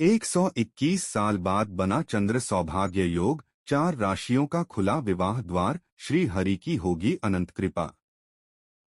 121 साल बाद बना चंद्र सौभाग्य योग, 4 राशियों का खुला विवाह द्वार, श्री हरि की होगी अनंत कृपा।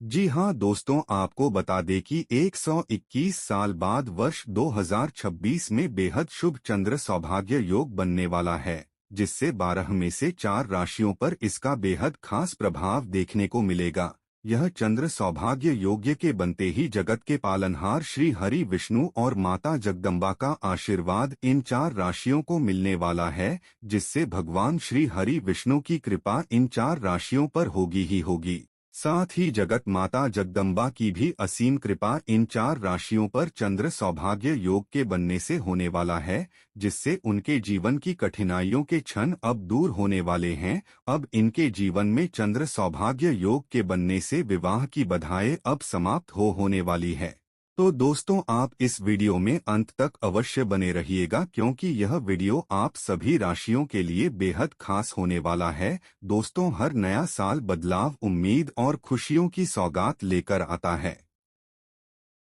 जी हां दोस्तों, आपको बता दें कि 121 साल बाद वर्ष 2026 में बेहद शुभ चंद्र सौभाग्य योग बनने वाला है, जिससे 12 में से 4 राशियों पर इसका बेहद खास प्रभाव देखने को मिलेगा। यह चंद्र सौभाग्य योग्य के बनते ही जगत के पालनहार श्री हरि विष्णु और माता जगदम्बा का आशीर्वाद इन 4 राशियों को मिलने वाला है, जिससे भगवान श्री हरि विष्णु की कृपा इन 4 राशियों पर होगी ही होगी। साथ ही जगत माता जगदम्बा की भी असीम कृपा इन 4 राशियों पर चंद्र सौभाग्य योग के बनने से होने वाला है, जिससे उनके जीवन की कठिनाइयों के क्षण अब दूर होने वाले हैं। अब इनके जीवन में चंद्र सौभाग्य योग के बनने से विवाह की बधाई अब समाप्त होने वाली है। तो दोस्तों, आप इस वीडियो में अंत तक अवश्य बने रहिएगा, क्योंकि यह वीडियो आप सभी राशियों के लिए बेहद खास होने वाला है। दोस्तों, हर नया साल बदलाव, उम्मीद और खुशियों की सौगात लेकर आता है,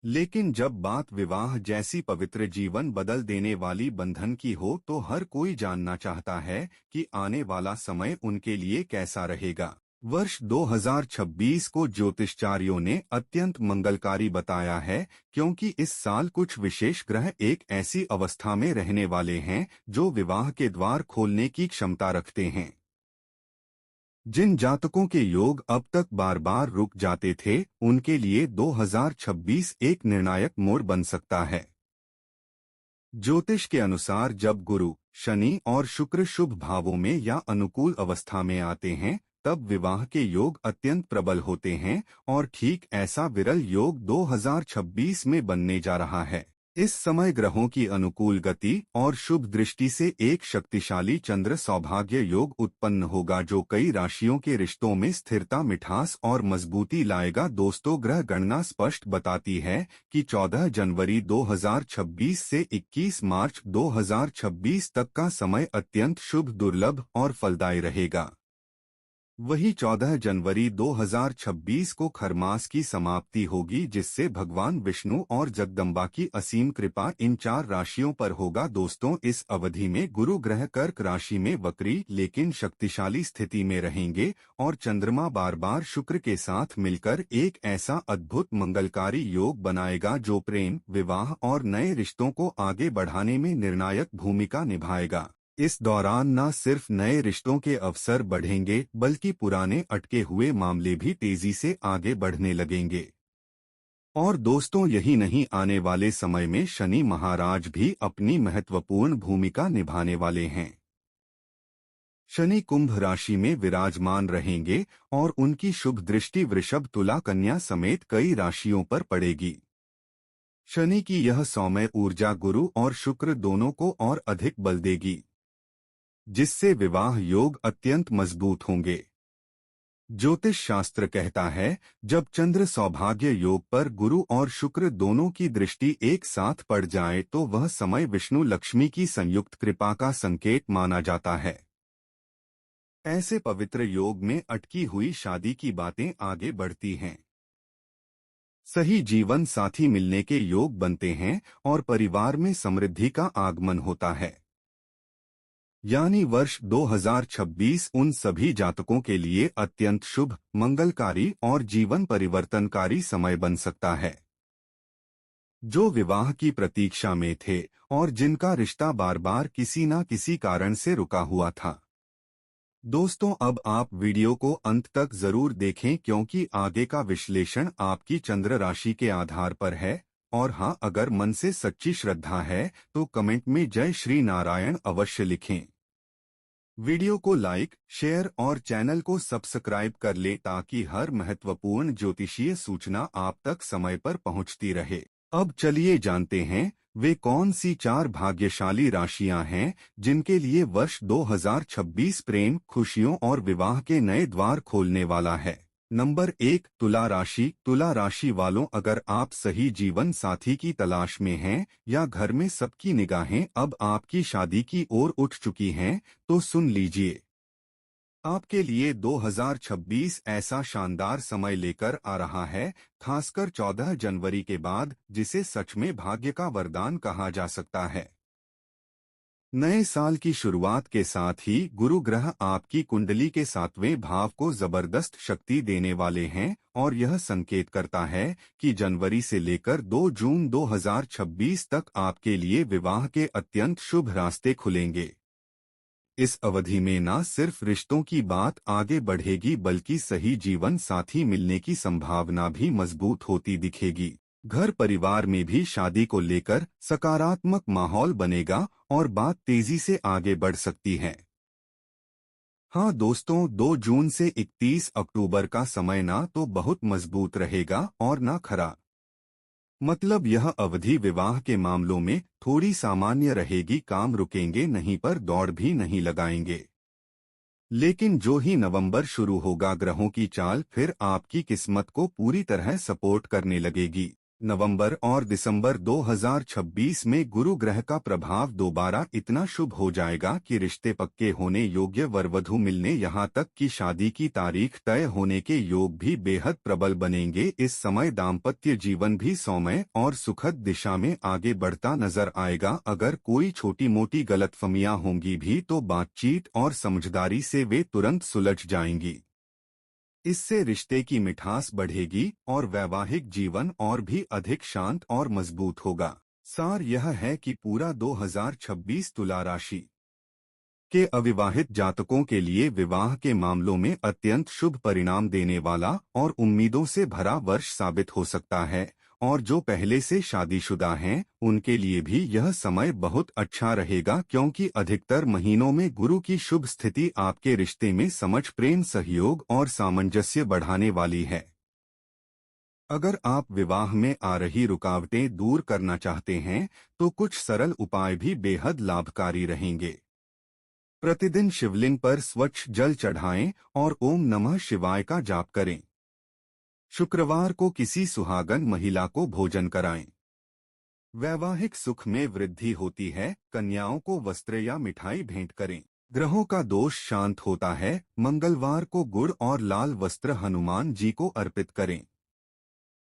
लेकिन जब बात विवाह जैसी पवित्र जीवन बदल देने वाली बंधन की हो, तो हर कोई जानना चाहता है कि आने वाला समय उनके लिए कैसा रहेगा। वर्ष 2026 को ज्योतिषचार्यों ने अत्यंत मंगलकारी बताया है, क्योंकि इस साल कुछ विशेष ग्रह एक ऐसी अवस्था में रहने वाले हैं जो विवाह के द्वार खोलने की क्षमता रखते हैं। जिन जातकों के योग अब तक बार बार रुक जाते थे, उनके लिए 2026 एक निर्णायक मोड़ बन सकता है। ज्योतिष के अनुसार जब गुरु, शनि और शुक्र शुभ भावों में या अनुकूल अवस्था में आते हैं, तब विवाह के योग अत्यंत प्रबल होते हैं, और ठीक ऐसा विरल योग 2026 में बनने जा रहा है। इस समय ग्रहों की अनुकूल गति और शुभ दृष्टि से एक शक्तिशाली चंद्र सौभाग्य योग उत्पन्न होगा, जो कई राशियों के रिश्तों में स्थिरता, मिठास और मजबूती लाएगा। दोस्तों, ग्रह गणना स्पष्ट बताती है कि 14 जनवरी 2026 से 21 मार्च 2026 तक का समय अत्यंत शुभ, दुर्लभ और फलदायी रहेगा। वही 14 जनवरी 2026 को खरमास की समाप्ति होगी, जिससे भगवान विष्णु और जगदम्बा की असीम कृपा इन 4 राशियों पर होगा। दोस्तों, इस अवधि में गुरु ग्रह कर्क राशि में वक्री लेकिन शक्तिशाली स्थिति में रहेंगे, और चंद्रमा बार बार शुक्र के साथ मिलकर एक ऐसा अद्भुत मंगलकारी योग बनाएगा जो प्रेम, विवाह और नए रिश्तों को आगे बढ़ाने में निर्णायक भूमिका निभाएगा। इस दौरान न सिर्फ नए रिश्तों के अवसर बढ़ेंगे, बल्कि पुराने अटके हुए मामले भी तेजी से आगे बढ़ने लगेंगे। और दोस्तों, यही नहीं, आने वाले समय में शनि महाराज भी अपनी महत्वपूर्ण भूमिका निभाने वाले हैं। शनि कुंभ राशि में विराजमान रहेंगे और उनकी शुभ दृष्टि वृषभ, तुला, कन्या समेत कई राशियों पर पड़ेगी। शनि की यह सौम्य ऊर्जा गुरु और शुक्र दोनों को और अधिक बल देगी, जिससे विवाह योग अत्यंत मजबूत होंगे। ज्योतिष शास्त्र कहता है, जब चंद्र सौभाग्य योग पर गुरु और शुक्र दोनों की दृष्टि एक साथ पड़ जाए, तो वह समय विष्णु लक्ष्मी की संयुक्त कृपा का संकेत माना जाता है। ऐसे पवित्र योग में अटकी हुई शादी की बातें आगे बढ़ती हैं, सही जीवन साथी मिलने के योग बनते हैं और परिवार में समृद्धि का आगमन होता है। यानी वर्ष 2026 उन सभी जातकों के लिए अत्यंत शुभ, मंगलकारी और जीवन परिवर्तनकारी समय बन सकता है, जो विवाह की प्रतीक्षा में थे और जिनका रिश्ता बार बार किसी न किसी कारण से रुका हुआ था। दोस्तों, अब आप वीडियो को अंत तक जरूर देखें, क्योंकि आगे का विश्लेषण आपकी चंद्र राशि के आधार पर है। और हाँ, अगर मन से सच्ची श्रद्धा है तो कमेंट में जय श्री नारायण अवश्य लिखें। वीडियो को लाइक, शेयर और चैनल को सब्सक्राइब कर लें, ताकि हर महत्वपूर्ण ज्योतिषीय सूचना आप तक समय पर पहुंचती रहे। अब चलिए जानते हैं वे कौन सी 4 भाग्यशाली राशियां हैं जिनके लिए वर्ष 2026 प्रेम, खुशियों और विवाह के नए द्वार खोलने वाला है। नंबर 1, तुला राशि। तुला राशि वालों, अगर आप सही जीवन साथी की तलाश में हैं या घर में सबकी निगाहें अब आपकी शादी की ओर उठ चुकी हैं, तो सुन लीजिए, आपके लिए 2026 ऐसा शानदार समय लेकर आ रहा है, खासकर 14 जनवरी के बाद, जिसे सच में भाग्य का वरदान कहा जा सकता है। नए साल की शुरुआत के साथ ही गुरु ग्रह आपकी कुंडली के 7वें भाव को जबरदस्त शक्ति देने वाले हैं और यह संकेत करता है कि जनवरी से लेकर 2 जून 2026 तक आपके लिए विवाह के अत्यंत शुभ रास्ते खुलेंगे। इस अवधि में न सिर्फ रिश्तों की बात आगे बढ़ेगी बल्कि सही जीवन साथी मिलने की संभावना भी मजबूत होती दिखेगी। घर परिवार में भी शादी को लेकर सकारात्मक माहौल बनेगा और बात तेजी से आगे बढ़ सकती है। हाँ दोस्तों, 2 जून से 31 अक्टूबर का समय ना तो बहुत मजबूत रहेगा और ना खरा। मतलब यह अवधि विवाह के मामलों में थोड़ी सामान्य रहेगी, काम रुकेंगे नहीं पर दौड़ भी नहीं लगाएंगे। लेकिन जो ही नवंबर शुरू होगा ग्रहों की चाल फिर आपकी किस्मत को पूरी तरह सपोर्ट करने लगेगी। नवंबर और दिसंबर 2026 में गुरु ग्रह का प्रभाव दोबारा इतना शुभ हो जाएगा कि रिश्ते पक्के होने योग्य वर वधू मिलने यहाँ तक कि शादी की तारीख तय होने के योग भी बेहद प्रबल बनेंगे। इस समय दाम्पत्य जीवन भी सौम्य और सुखद दिशा में आगे बढ़ता नजर आएगा। अगर कोई छोटी मोटी गलतफहमियां होंगी भी तो बातचीत और समझदारी से वे तुरंत सुलझ जाएंगी। इससे रिश्ते की मिठास बढ़ेगी और वैवाहिक जीवन और भी अधिक शांत और मजबूत होगा। सार यह है कि पूरा 2026 तुला राशि के अविवाहित जातकों के लिए विवाह के मामलों में अत्यंत शुभ परिणाम देने वाला और उम्मीदों से भरा वर्ष साबित हो सकता है। और जो पहले से शादीशुदा हैं उनके लिए भी यह समय बहुत अच्छा रहेगा, क्योंकि अधिकतर महीनों में गुरु की शुभ स्थिति आपके रिश्ते में समझ, प्रेम, सहयोग और सामंजस्य बढ़ाने वाली है। अगर आप विवाह में आ रही रुकावटें दूर करना चाहते हैं तो कुछ सरल उपाय भी बेहद लाभकारी रहेंगे। प्रतिदिन शिवलिंग पर स्वच्छ जल चढ़ाएं और ओम नमः शिवाय का जाप करें। शुक्रवार को किसी सुहागन महिला को भोजन कराएं। वैवाहिक सुख में वृद्धि होती है। कन्याओं को वस्त्र या मिठाई भेंट करें। ग्रहों का दोष शांत होता है। मंगलवार को गुड़ और लाल वस्त्र हनुमान जी को अर्पित करें।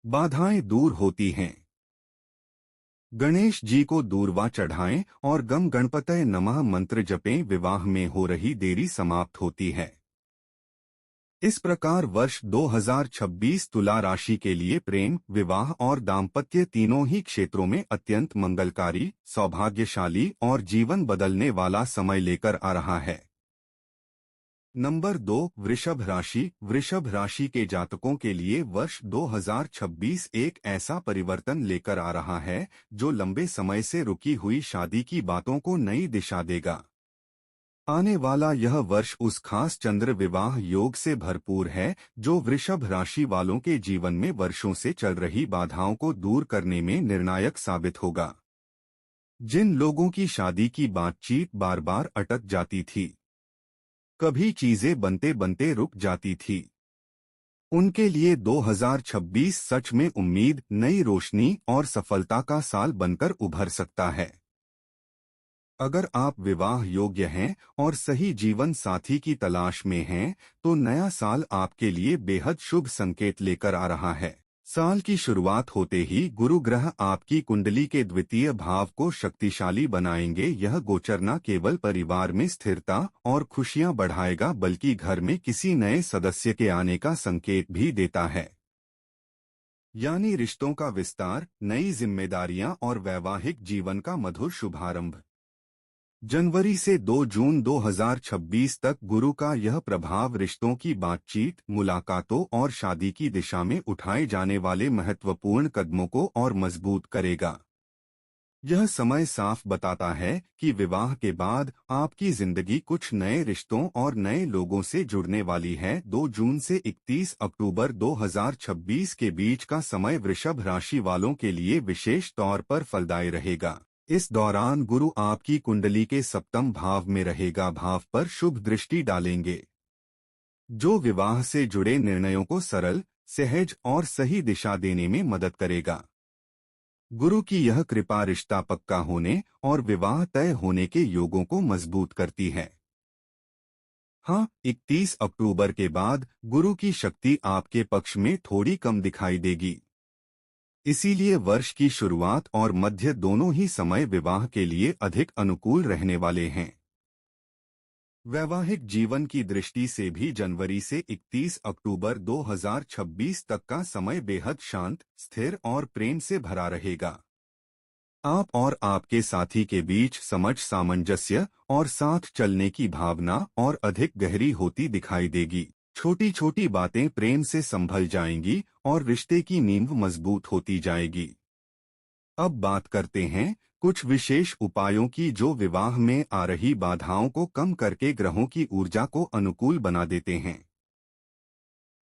बाधाएं दूर होती हैं। गणेश जी को दूर्वा चढ़ाएं और गम गणपतये नमः मंत्र जपें। विवाह में हो रही देरी समाप्त होती है। इस प्रकार वर्ष 2026 तुला राशि के लिए प्रेम, विवाह और दाम्पत्य तीनों ही क्षेत्रों में अत्यंत मंगलकारी, सौभाग्यशाली और जीवन बदलने वाला समय लेकर आ रहा है। नंबर 2, वृषभ राशि। वृषभ राशि के जातकों के लिए वर्ष 2026 एक ऐसा परिवर्तन लेकर आ रहा है जो लंबे समय से रुकी हुई शादी की बातों को नई दिशा देगा। आने वाला यह वर्ष उस खास चंद्र विवाह योग से भरपूर है जो वृषभ राशि वालों के जीवन में वर्षों से चल रही बाधाओं को दूर करने में निर्णायक साबित होगा। जिन लोगों की शादी की बातचीत बार बार अटक जाती थी, कभी चीजें बनते बनते रुक जाती थी, उनके लिए 2026 सच में उम्मीद, नई रोशनी और सफलता का साल बनकर उभर सकता है। अगर आप विवाह योग्य हैं और सही जीवन साथी की तलाश में हैं, तो नया साल आपके लिए बेहद शुभ संकेत लेकर आ रहा है। साल की शुरुआत होते ही गुरु ग्रह आपकी कुंडली के द्वितीय भाव को शक्तिशाली बनाएंगे। यह गोचर न केवल परिवार में स्थिरता और खुशियां बढ़ाएगा बल्कि घर में किसी नए सदस्य के आने का संकेत भी देता है। यानी रिश्तों का विस्तार, नई जिम्मेदारियां और वैवाहिक जीवन का मधुर शुभारंभ। जनवरी से 2 जून 2026 तक गुरु का यह प्रभाव रिश्तों की बातचीत, मुलाकातों और शादी की दिशा में उठाए जाने वाले महत्वपूर्ण कदमों को और मजबूत करेगा। यह समय साफ बताता है कि विवाह के बाद आपकी जिंदगी कुछ नए रिश्तों और नए लोगों से जुड़ने वाली है। 2 जून से 31 अक्टूबर 2026 के बीच का समय वृषभ राशि वालों के लिए विशेष तौर पर फलदायी रहेगा। इस दौरान गुरु आपकी कुंडली के सप्तम भाव में रहेगा, भाव पर शुभ दृष्टि डालेंगे, जो विवाह से जुड़े निर्णयों को सरल, सहज और सही दिशा देने में मदद करेगा। गुरु की यह कृपा रिश्ता पक्का होने और विवाह तय होने के योगों को मजबूत करती है। हाँ, 31 अक्टूबर के बाद गुरु की शक्ति आपके पक्ष में थोड़ी कम दिखाई देगी। इसीलिए वर्ष की शुरुआत और मध्य दोनों ही समय विवाह के लिए अधिक अनुकूल रहने वाले हैं। वैवाहिक जीवन की दृष्टि से भी जनवरी से 31 अक्टूबर 2026 तक का समय बेहद शांत, स्थिर और प्रेम से भरा रहेगा। आप और आपके साथी के बीच समझ, सामंजस्य और साथ चलने की भावना और अधिक गहरी होती दिखाई देगी। छोटी छोटी बातें प्रेम से संभल जाएंगी और रिश्ते की नींव मजबूत होती जाएगी। अब बात करते हैं कुछ विशेष उपायों की जो विवाह में आ रही बाधाओं को कम करके ग्रहों की ऊर्जा को अनुकूल बना देते हैं।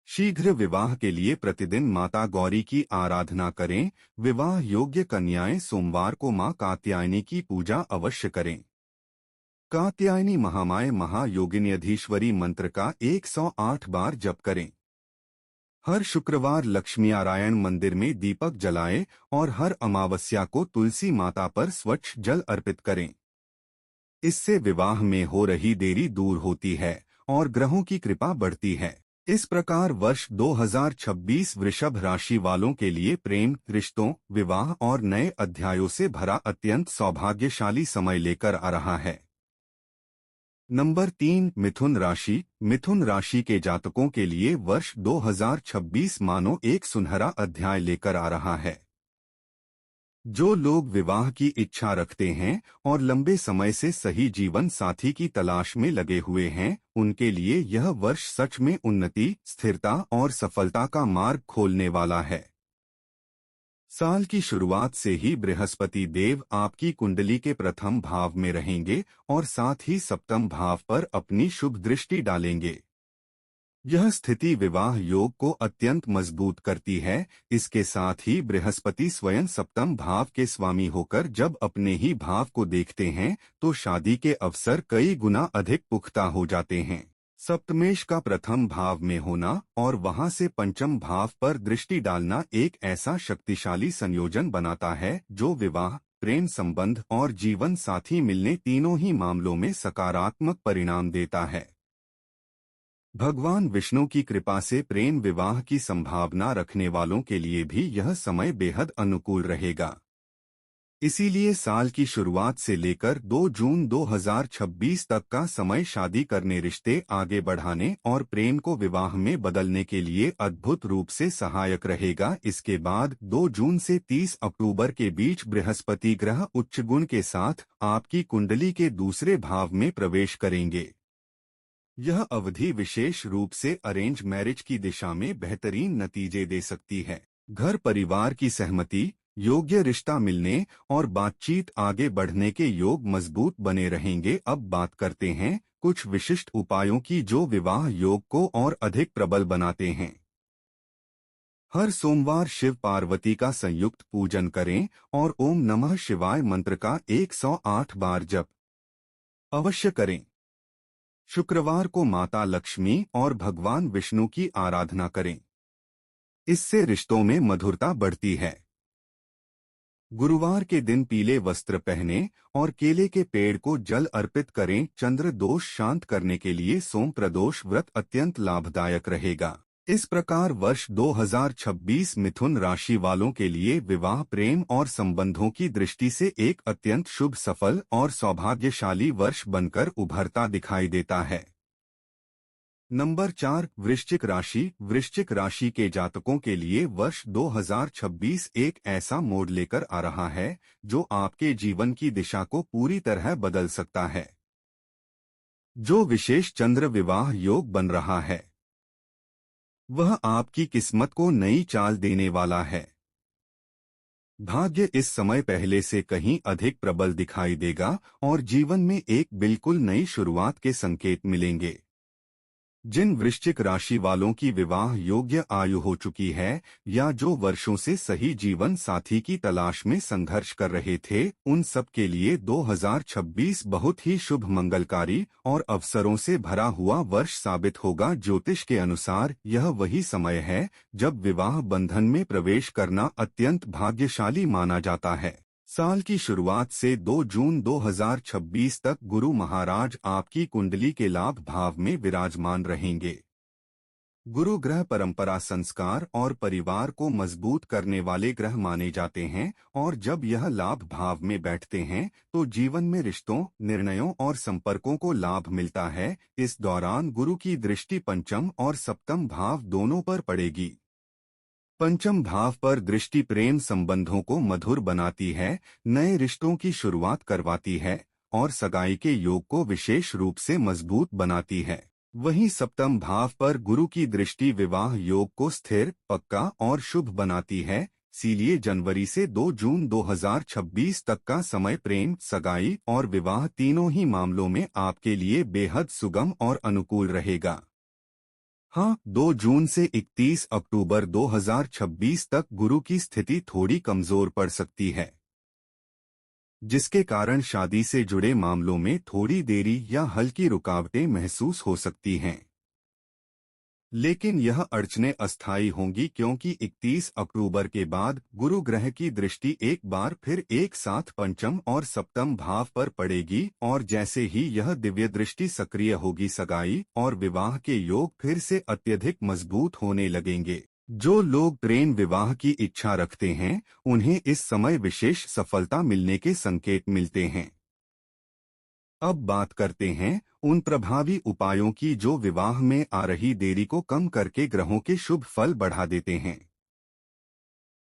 शीघ्र विवाह के लिए प्रतिदिन माता गौरी की आराधना करें। विवाह योग्य कन्याएं सोमवार को मां कात्यायनी की पूजा अवश्य करें। कात्यायनी महामाय महायोगिन्यधीश्वरी मंत्र का 108 बार जप करें। हर शुक्रवार लक्ष्मी नारायण मंदिर में दीपक जलाएं और हर अमावस्या को तुलसी माता पर स्वच्छ जल अर्पित करें। इससे विवाह में हो रही देरी दूर होती है और ग्रहों की कृपा बढ़ती है। इस प्रकार वर्ष 2026 वृषभ राशि वालों के लिए प्रेम, रिश्तों, विवाह और नए अध्यायों से भरा अत्यंत सौभाग्यशाली समय लेकर आ रहा है। नंबर 3, मिथुन राशि। मिथुन राशि के जातकों के लिए वर्ष 2026 मानो एक सुनहरा अध्याय लेकर आ रहा है। जो लोग विवाह की इच्छा रखते हैं और लंबे समय से सही जीवन साथी की तलाश में लगे हुए हैं, उनके लिए यह वर्ष सच में उन्नति, स्थिरता और सफलता का मार्ग खोलने वाला है। साल की शुरुआत से ही बृहस्पति देव आपकी कुंडली के प्रथम भाव में रहेंगे और साथ ही सप्तम भाव पर अपनी शुभ दृष्टि डालेंगे। यह स्थिति विवाह योग को अत्यंत मजबूत करती है। इसके साथ ही बृहस्पति स्वयं सप्तम भाव के स्वामी होकर जब अपने ही भाव को देखते हैं तो शादी के अवसर कई गुना अधिक पुख्ता हो जाते हैं। सप्तमेश का प्रथम भाव में होना और वहां से पंचम भाव पर दृष्टि डालना एक ऐसा शक्तिशाली संयोजन बनाता है जो विवाह, प्रेम संबंध और जीवन साथी मिलने तीनों ही मामलों में सकारात्मक परिणाम देता है। भगवान विष्णु की कृपा से प्रेम विवाह की संभावना रखने वालों के लिए भी यह समय बेहद अनुकूल रहेगा। इसीलिए साल की शुरुआत से लेकर 2 जून 2026 तक का समय शादी करने, रिश्ते आगे बढ़ाने और प्रेम को विवाह में बदलने के लिए अद्भुत रूप से सहायक रहेगा। इसके बाद 2 जून से 30 अक्टूबर के बीच बृहस्पति ग्रह उच्च गुण के साथ आपकी कुंडली के दूसरे भाव में प्रवेश करेंगे। यह अवधि विशेष रूप से अरेंज मैरिज की दिशा में बेहतरीन नतीजे दे सकती है। घर परिवार की सहमति, योग्य रिश्ता मिलने और बातचीत आगे बढ़ने के योग मजबूत बने रहेंगे। अब बात करते हैं कुछ विशिष्ट उपायों की जो विवाह योग को और अधिक प्रबल बनाते हैं। हर सोमवार शिव पार्वती का संयुक्त पूजन करें और ओम नमः शिवाय मंत्र का 108 बार जप अवश्य करें। शुक्रवार को माता लक्ष्मी और भगवान विष्णु की आराधना करें। इससे रिश्तों में मधुरता बढ़ती है। गुरुवार के दिन पीले वस्त्र पहनें और केले के पेड़ को जल अर्पित करें। चंद्र दोष शांत करने के लिए सोम प्रदोष व्रत अत्यंत लाभदायक रहेगा। इस प्रकार वर्ष 2026 मिथुन राशि वालों के लिए विवाह, प्रेम और संबंधों की दृष्टि से एक अत्यंत शुभ, सफल और सौभाग्यशाली वर्ष बनकर उभरता दिखाई देता है। नंबर 4, वृश्चिक राशि। वृश्चिक राशि के जातकों के लिए वर्ष 2026 एक ऐसा मोड़ लेकर आ रहा है जो आपके जीवन की दिशा को पूरी तरह बदल सकता है। जो विशेष चंद्र विवाह योग बन रहा है वह आपकी किस्मत को नई चाल देने वाला है। भाग्य इस समय पहले से कहीं अधिक प्रबल दिखाई देगा और जीवन में एक बिल्कुल नई शुरुआत के संकेत मिलेंगे। जिन वृश्चिक राशि वालों की विवाह योग्य आयु हो चुकी है या जो वर्षों से सही जीवन साथी की तलाश में संघर्ष कर रहे थे, उन सब के लिए 2026 बहुत ही शुभ, मंगलकारी और अवसरों से भरा हुआ वर्ष साबित होगा। ज्योतिष के अनुसार यह वही समय है जब विवाह बंधन में प्रवेश करना अत्यंत भाग्यशाली माना जाता है। साल की शुरुआत से 2 जून 2026 तक गुरु महाराज आपकी कुंडली के लाभ भाव में विराजमान रहेंगे। गुरु ग्रह परंपरा, संस्कार और परिवार को मजबूत करने वाले ग्रह माने जाते हैं और जब यह लाभ भाव में बैठते हैं तो जीवन में रिश्तों, निर्णयों और संपर्कों को लाभ मिलता है। इस दौरान गुरु की दृष्टि पंचम और सप्तम भाव दोनों पर पड़ेगी। पंचम भाव पर दृष्टि प्रेम संबंधों को मधुर बनाती है, नए रिश्तों की शुरुआत करवाती है और सगाई के योग को विशेष रूप से मजबूत बनाती है। वहीं सप्तम भाव पर गुरु की दृष्टि विवाह योग को स्थिर, पक्का और शुभ बनाती है। इसीलिए जनवरी से 2 जून 2026 तक का समय प्रेम, सगाई और विवाह तीनों ही मामलों में आपके लिए बेहद सुगम और अनुकूल रहेगा। हाँ, 2 जून से 31 अक्टूबर 2026 तक गुरु की स्थिति थोड़ी कमजोर पड़ सकती है, जिसके कारण शादी से जुड़े मामलों में थोड़ी देरी या हल्की रुकावटें महसूस हो सकती हैं। लेकिन यह अड़चनें अस्थायी होंगी क्योंकि 31 अक्टूबर के बाद गुरु ग्रह की दृष्टि एक बार फिर एक साथ पंचम और सप्तम भाव पर पड़ेगी और जैसे ही यह दिव्य दृष्टि सक्रिय होगी, सगाई और विवाह के योग फिर से अत्यधिक मजबूत होने लगेंगे। जो लोग प्रेम विवाह की इच्छा रखते हैं उन्हें इस समय विशेष सफलता मिलने के संकेत मिलते हैं। अब बात करते हैं उन प्रभावी उपायों की जो विवाह में आ रही देरी को कम करके ग्रहों के शुभ फल बढ़ा देते हैं।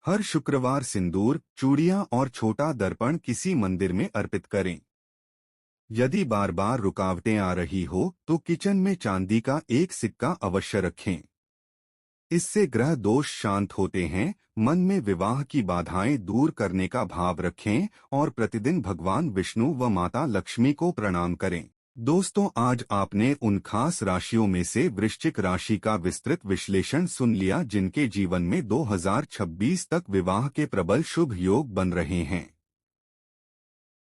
हर शुक्रवार सिंदूर, चूड़ियां और छोटा दर्पण किसी मंदिर में अर्पित करें। यदि बार बार रुकावटें आ रही हो तो किचन में चांदी का एक सिक्का अवश्य रखें। इससे ग्रह दोष शांत होते हैं। मन में विवाह की बाधाएं दूर करने का भाव रखें और प्रतिदिन भगवान विष्णु व माता लक्ष्मी को प्रणाम करें। दोस्तों, आज आपने उन खास राशियों में से वृश्चिक राशि का विस्तृत विश्लेषण सुन लिया जिनके जीवन में 2026 तक विवाह के प्रबल शुभ योग बन रहे हैं।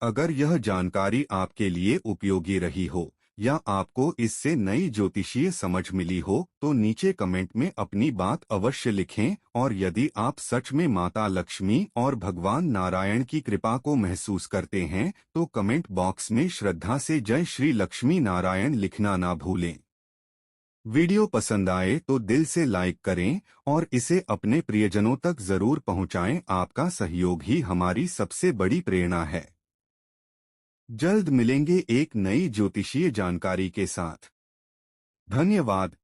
अगर यह जानकारी आपके लिए उपयोगी रही हो या आपको इससे नई ज्योतिषीय समझ मिली हो तो नीचे कमेंट में अपनी बात अवश्य लिखें और यदि आप सच में माता लक्ष्मी और भगवान नारायण की कृपा को महसूस करते हैं तो कमेंट बॉक्स में श्रद्धा से जय श्री लक्ष्मी नारायण लिखना ना भूलें। वीडियो पसंद आए तो दिल से लाइक करें और इसे अपने प्रियजनों तक जरूर पहुंचाएं। आपका सहयोग ही हमारी सबसे बड़ी प्रेरणा है। जल्द मिलेंगे एक नई ज्योतिषीय जानकारी के साथ। धन्यवाद।